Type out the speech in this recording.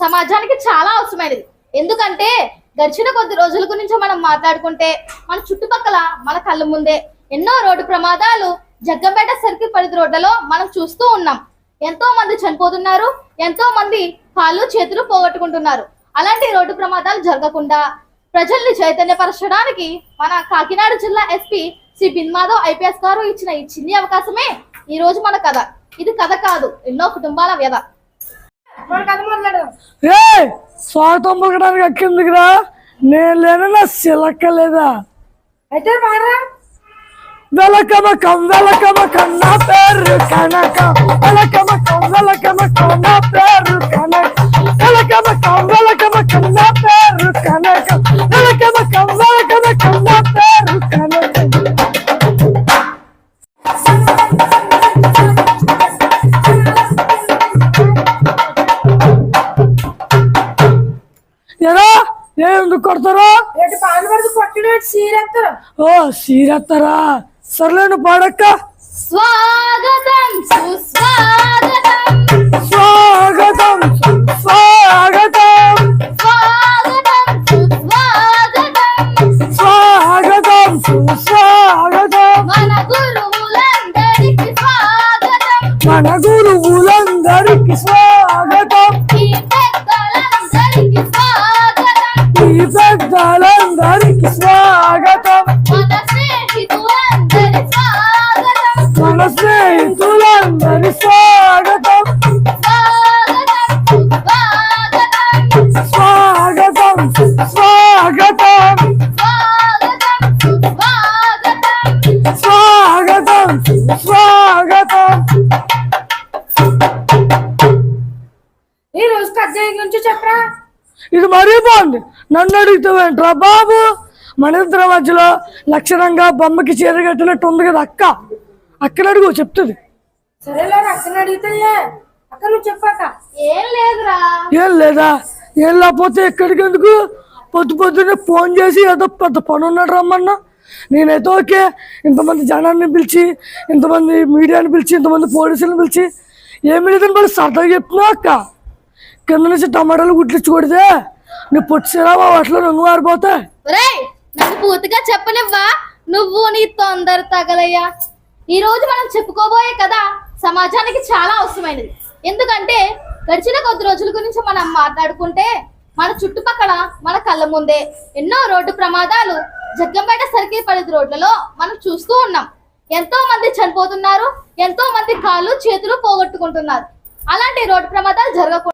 సమాజానికి చాలా అవసరమైనది. ఎందుకంటే గడిచిన కొద్ది రోజుల గురించి మనం మాట్లాడుకుంటే మన చుట్టుపక్కల మన కళ్ళ ముందే ఎన్నో రోడ్డు ప్రమాదాలు జగ్గంపేట సర్కిల్ పరిధి రోడ్లలో మనం చూస్తూ ఉన్నాం. ఎంతో మంది చనిపోతున్నారు, ఎంతో మంది కాళ్ళు చేతులు పోగొట్టుకుంటున్నారు. అలాంటి రోడ్డు ప్రమాదాలు జరగకుండా ప్రజల్ని చైతన్యపరచడానికి మన కాకినాడ జిల్లా ఎస్పీ శ్రీ బిన్మాధవ్ ఐపీఎస్ గారు ఇచ్చిన ఈ చిన్ని అవకాశమే ఈ రోజు మన కథ. ఇది కథ కాదు, ఎన్నో కుటుంబాల వ్యధ. స్వాగతం పలకడానికి అక్కిందిరా, నేను లేనా సిలక్క లేదా? అయితే వెలకమకం వెలకమకం నా పేరు కనక, వెలకమకం వెలకమకం నా పేరు కనక, వెలకమకం వెలకమకం నా పేరు కనక, వెలకమకం వెలకమకం నా పేరు కనక. ఎలా ఎందుకు కొడతారు? ఓ సీరెత్తారా, సర్లేను పాడక్క. స్వాగతం సుస్వాగతం, స్వాగతం స్వాగతం, స్వాగతం సుస్వాగతం, స్వాగతం సుస్వాగతం, మన గురువులందరికీ స్వాగతం, మన గురువులందరికీ స్వాగతం, ఈ పెద్దలందరికీ స్వాగతం, ఈ పెద్దలందరికీ స్వాగతం, మన స్నేహితులందరి స్వాగతం, మన స్నేహితులందరి స్వాగతం, స్వాగతం సుస్వాగతం, స్వాగతం స్వాగతం స్వాగతం, స్వాగతం. ఈ రోజు కథ గురించి చెప్పరా. ఇది మరీ బాగుంది. నన్ను అడుగుతావేంట్రా బాబు? మన ఇద్దరి మధ్యలో లక్షణంగా బొమ్మకి చీర కట్టినట్టు ఉంది కదా అక్క. అక్కని అడుగు, చెప్తుంది. సరేలే, అక్కని అడిగితే అక్క నువ్వు చెప్పాక. ఏం లేదురా. ఏం లేదా? ఏం లేకపోతే ఎక్కడికి ఎందుకు? పొద్దున్నే ఫోన్ చేసి ఏదో పెద్ద పని ఉన్నాడు రమ్మన్నా. నేనైతే ఓకే, ఇంతమంది జనాన్ని పిలిచి, ఇంతమంది మీడియాని పిలిచి, ఇంతమంది పోలీసులను పిలిచి ఏమి లేదని మళ్ళీ సరదాగా చెప్తున్నా అక్క. కింద నుంచి టమాటాలు గుట్లిచ్చి కొడితే నీ పొట్టిసిరా అట్లా రంగు మారిపోతాయి. ఒరేయ్, నన్ను పూర్తిగా చెప్పనివ్వా? నువ్వు నీ తొందర తగలయ్యా. ఈ రోజు మనం చెప్పుకోబోయే కదా సమాజానికి చాలా అవసరమైనది. ఎందుకంటే గడిచిన కొద్ది రోజుల గురించి మనం మాట్లాడుకుంటే మన చుట్టుపక్కల మన కళ్ళ ముందే ఎన్నో రోడ్డు ప్రమాదాలు జగ్గంపేట సర్కిల్ పరిధి రోడ్లలో మనం చూస్తూ ఉన్నాం. ఎంతో మంది చనిపోతున్నారు, ఎంతో మంది కాళ్ళు చేతులు పోగొట్టుకుంటున్నారు. అలాంటి రోడ్డు ప్రమాదాలు జరగకూడదు.